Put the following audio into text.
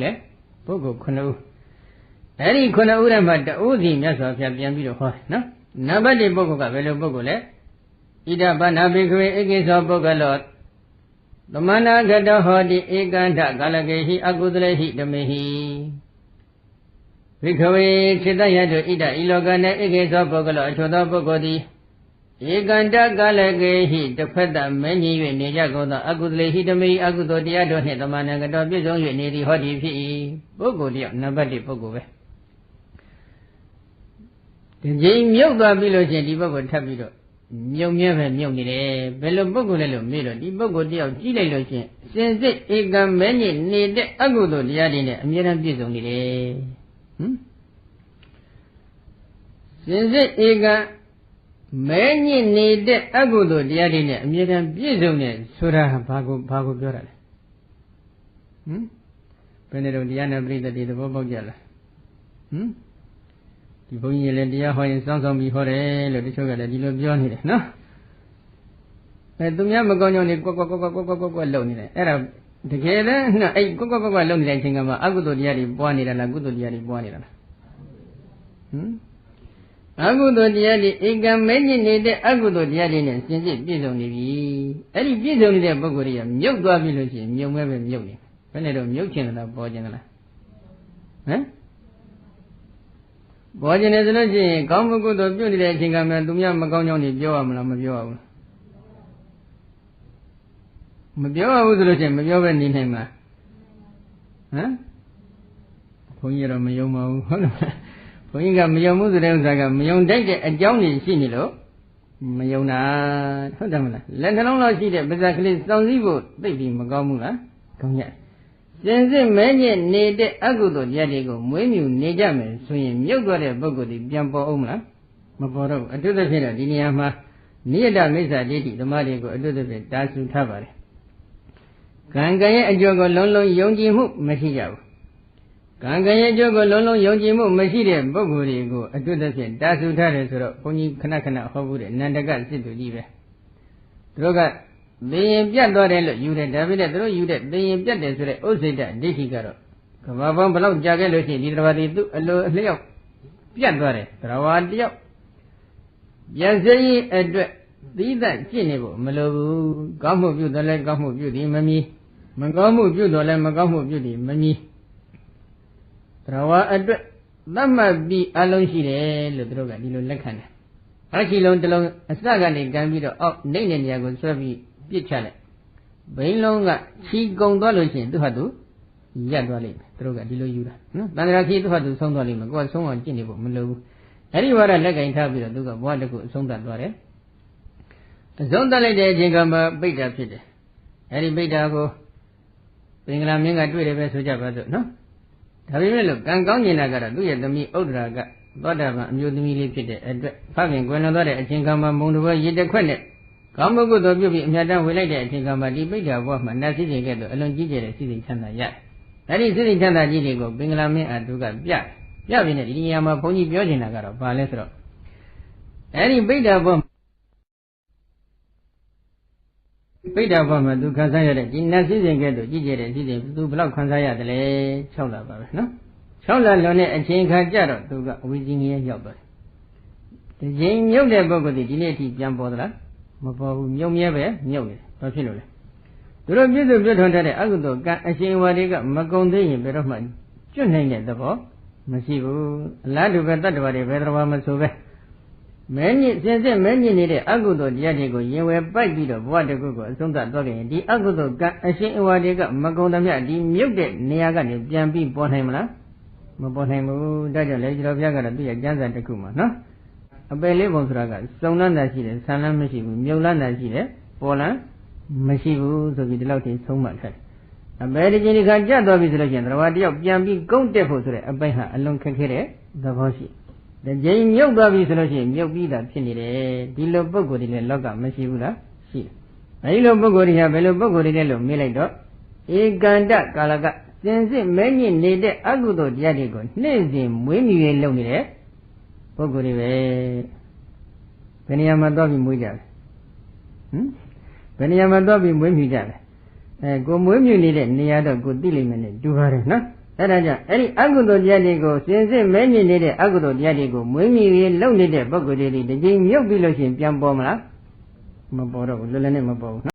လဲပုဂ္ဂိုလ်9ဦးအဲ့ဒီ9ဦးထဲမှာတဦးစီမြတ်စွာဘုရားပြန်ပြီးတော့ဟောတယ်နော်နံပါတ်1ပုဂ္ဂိုလ်ကဘယ်လိုပုဂ္ဂိုလ်လဲဣဒဗန္နာဘိကဝေဧကိသောပုဂ္ဂလောသမန္နာဂတဟောတိဧကန္တကာလကေဟိအကုသလေဟိဓမေဟိဘိကဝေจิตယတုဣဒဤလောက၌ဧကိသောပုဂ္ဂလောအချို့သောပုဂ္ဂိုလ်သည်ဧကန္တကာလကေဟိတစ်ဖက်တမင်းကြီး၍နေကြကုန်သောအကုသလေဟိဓမေဟိအကုသိုလ်တရားတို့နှင့်သမန္နာဂတောပြည့်စုံ၍နေသည်ဟောဒီဖြစ်၏ပုဂ္ဂိုလ်တယောက်နံပါတ်1ပုဂ္ဂိုလ်ပဲဒီချိန်မြုပ်သွားပြီလို့ရှိရင်ဒီပုဂ္ဂိုလ်ထပ်ပြီးတော့မြုံမြဲပဲမြုံနေတယ်ဘယ်လိုပုဂ္ဂိုလ်လဲလို့မေးတော့ဒီပုဂ္ဂိုလ်တယောက်ကြည့်လိုက်လို့ရှိရင်စင်စစ်ဧကံမဲညစ်နေတဲ့အကုသိုလ်တရားတွေနဲ့အမြဲတမ်းပြည့်စုံနေတယ်စင်စစ်ဧကံမဲညစ်နေတဲ့အကုသိုလ်တရားတွေနဲ့အမြဲတမ်းပြည့်စုံနေဆိုတာဘာကိုပြောတာလဲဘယ်နဲ့တော့တရားနာပရိသတ်တွေသဘောပေါက်ကြလားဒီဘုန်းကြီးလည်းတရားဟောရင်စောင့်ဆောင်ပြီးဟောတယ်လို့တချို့ကလည်းဒီလိုပြောနေတယ်နော်သူများမကောင်းကြောင်းနေကွက်လုံနေတယ်အဲ့ဒါတကယ်တမ်းအဲ့ကွက်လုံနေတဲ့အချိန်ကမှအကုသိုလ်တရားတွေပွားနေတာလားကုသိုလ်တရားတွေပွားနေတာလားအကုသိုလ်တရားတွေဧကံမဲညစ်နေတဲ့အကုသိုလ်တရားတွေနဲ့စင်စစ်ပြည့်စုံနေပြီအဲ့ဒီပြည့်စုံနေတဲ့ပုဂ္ဂိုလ်တွေကမြုပ်သွားပြီလို့ရှိရင်မြုံမဲပဲမြုပ်နေဘယ်နဲ့တော့မြုပ်ချင်တယ်လားပေါ်ချင်တယ်လားပေါ်ကျင်တယ်ဆိုလို့ရှိရင်ကောင်းမှုကုသိုလ်ပြုနေတဲ့အချိန်ကမှသူများမကောင်းကြောင်းတွေပြောရမလားမပြောရဘူးမပြောရဘူးဆိုလို့ရှိရင်မပြောပဲနေနိုင်မလားဘုန်းကြီးတော့မယုံပါဘူးဟုတ်လားဘုန်းကြီးကမယုံမှုဆိုတဲ့ဥစ္စာကမယုံတတ်တဲ့အကြောင်းတွေရှိနေလို့မယုံတာဟုတ်တယ်မလားလက်နှလုံးလောက်ရှိတဲ့ပါးစပ်ကလေးစောင့်စည်းဖို့သိပြီးမကောင်းဘူးလားကောင်းရဲ့စင်စစ်မဲညစ်နေတဲ့အကုသိုလ်တရားတွေကိုမွေးမြူနေကြမယ်ဆိုရင်မြုပ်သွားတဲ့ပုဂ္ဂိုလ်ဒီပြန်ပေါ်အောင်မလားမပေါ်တော့ဘူးအတုသဖြင့်တော့ဒီနေရာမှာနိယတမိစ္ဆာဒိဋ္ဌိဓမ္မတွေကိုအတုသဖြင့်တာဆူထားပါတယ်ကံကံရဲ့အကျိုးကိုလုံးလုံးယုံကြည်မှုမရှိကြဘူးကံကံရဲ့အကျိုးကိုလုံးလုံးယုံကြည်မှုမရှိတဲ့ပုဂ္ဂိုလ်တွေကိုအတုသဖြင့်တာဆူထားတယ်ဆိုတော့ဘုန်းကြီးခဏဟောဘူးတဲ့နန္ဒကစစ်သူကြီးပဲသူတို့ကသိရင်ပြတ်သွားတယ်လို့ယူတယ်ဒါပေမဲ့သူတို့ယူတဲ့သိရင်ပြတ်တယ်ဆိုတဲ့ဥစ္စေတဒိဋ္ဌိကတော့ကဘာပေါင်းဘလောက်ကြာခဲ့လို့ရှိရင်ဒီတရားတွေသူ့အလိုအလျောက်ပြတ်သွားတယ်တရားတယောက်ပြန်စည်ရင်အတွက်သီးသန့်ရှင်းနေဖို့မလိုဘူးကောင်းမှုပြုတယ်လဲကောင်းမှုပြုသည်မမီမကောင်းမှုပြုတော့လဲမကောင်းမှုပြုသည်မမီတရားအတွက်သတ်မှတ်ပြီးအလုံးရှိတယ်လို့သူတို့ကဒီလိုလက်ခံတယ်အချီလုံးတစ်လုံးအစကနေကမ်းပြီးတော့အောက်နှိမ့်တဲ့နေရာကိုဆွဲပြီးပြစ်ချလိုက်ဘိန်းလုံးကချီကုံသွားလို့ရှိရင်သူဟာသူရပ်သွားလိမ့်မယ်သူတို့ကဒီလိုယူတာနော်တန်ត្រာခီသူဟာသူဆုံးသွားလိမ့်မယ်ကိုကဆုံးအောင်ကျင့်နေဖို့မလိုဘူးအဲ့ဒီဝါဒလက်ကင်ထားပြီးတော့သူကဘဝတစ်ခုအဆုံးသတ်သွားတယ်အဆုံးသတ်လိုက်တဲ့အချိန်ကမှပိဋ္ဌာဖြစ်တယ်အဲ့ဒီပိဋ္ဌာကိုပင်္ဂလာမင်းကတွေ့တယ်ပဲဆိုကြပါစို့နော်ဒါပေမဲ့လို့ကံကောင်းကျင်တာကတော့သူ့ရဲ့သမီးဥဒ္ဒရာကသောတာပန်အမျိုးသမီးလေးဖြစ်တဲ့အတွက်ဖခင်ကွယ်လွန်သွားတဲ့အချိန်ကမှမုံတပွဲရစ်တစ်ခွက်နဲ့ကောင်းမှုကုသိုလ်ပြုပြီးအမြတ်တမ်းဝင်လိုက်တဲ့အချိန်ကမှဒီပိဋ္ဌာဘဝမှာနတ်စည်းစိမ်ကဲ့သို့အလွန်ကြီးကျယ်တဲ့စည်းစိမ်ချမ်းသာရတယ်။အဲဒီစည်းစိမ်ချမ်းသာကြီးတွေကိုပင်္ဂလာမင်းအတူကပြပြီးနဲ့ဒီနေရာမှာဘုန်းကြီးပြောနေတာကတော့ဘာလဲဆိုတော့အဲဒီပိဋ္ဌာဘဝမှာသူခံစားရတဲ့ဒီနတ်စည်းစိမ်ကဲ့သို့ကြီးကျယ်တဲ့စည်းစိမ်သူဘယ်လောက်ခံစားရတယ်လဲ6လပါပဲနော်6လလွန်တဲ့အချိန်ခါကျတော့သူကအဝိဇ္ဇင်းကြီးရောက်သွားတယ်။ဒီချိန်မြုပ်တဲ့ပုဂ္ဂိုလ်ဒီနေ့အထိပြန်ပေါ်သလားမပေါ်ဘူးမြုံမြဲပဲမြုပ်နေတယ်ဘာဖြစ်လို့လဲသူတို့ပြည့်စုံပြည့်ထွန်းတဲ့အကုသိုလ်ကံအရှင်ဝါတွေကမကုံသေးရင်ဘယ်တော့မှကျွတ်နိုင်တဲ့သဘောမရှိဘူးအလားတူပဲတတ္တဝါတွေဘယ်တော်မှမဆိုပဲမဲညစ်စင်စစ်မဲညစ်နေတဲ့အကုသိုလ်တရားတွေကိုရင်ဝယ်ပိုက်ပြီးတော့ဘဝတစ်ခုကိုအဆုံးသတ်သွားကြရင်ဒီအကုသိုလ်ကံအရှင်ဝါတွေကမကုံသမျှဒီမြုပ်တဲ့နေရာကနေပြန်ပြီးပေါ်နိုင်မလားမပေါ်နိုင်ဘူးဒါကြောင့်လေကျွန်တော်ဘုရားကတော့သူ့ရဲ့ကျမ်းစာတစ်ခုမှာနော်အပယ်လေးပုံဆိုတာကစုံလန်းတာရှိတယ်ဆန်းလန်းမရှိဘူးမြုပ်လန်းတာရှိတယ်ပေါ်လန်းမရှိဘူးဆိုပြီးဒီလောက်ထိဆုံးမှတ်ထားတယ်အပယ်ဒီချိန်ဒီခါကြသွားပြီဆိုလို့ရှိရင်တရားတယောက်ပြန်ပြီးကုန်းတက်ဖို့ဆိုတဲ့အပိုင်ဟာအလွန်ခက်ခဲတဲ့သဘောရှိဒီချိန်မြုပ်သွားပြီဆိုလို့ရှိရင်မြုပ်ပြီးတာဖြစ်နေတယ်ဒီလိုပုံကိုယ်တွေလည်းလောကမရှိဘူးလားရှိတယ်အဲဒီလိုပုံကိုယ်တွေဟာဘယ်လိုပုံကိုယ်တွေလဲလို့မေးလိုက်တော့ဧကန္တကာလကစင်စစ်မဲညစ်နေတဲ့အကုသိုလ်တရားတွေကိုနေ့စဉ်မွေးမြူရေးလုပ်နေတဲ့ပုဂ္ဂိုလ်တွေပဲဘယ်နေရာမှာတော့ပြီးမွေးကြလဲဘယ်နေရာမှာတော့ပြီးမွေးမြူကြလဲကိုမွေးမြူနေတဲ့နေရာတော့ကိုသိလိမ့်မယ်နဲ့တူပါတယ်နော် အဲ့ဒါကြောင့်အဲ့ဒီအကုသိုလ်တရားတွေကိုစင်စစ်မဲမြင်နေတဲ့အကုသိုလ်တရားတွေကိုမွေးမြူရေးလုပ်နေတဲ့ပုဂ္ဂိုလ်တွေဒီကြိမ်မြုပ်ပြီးလို့ရှိရင်ပြန်ပေါ်မလားမပေါ်တော့ဘူးလွယ်လွယ်နဲ့မပေါ်ဘူး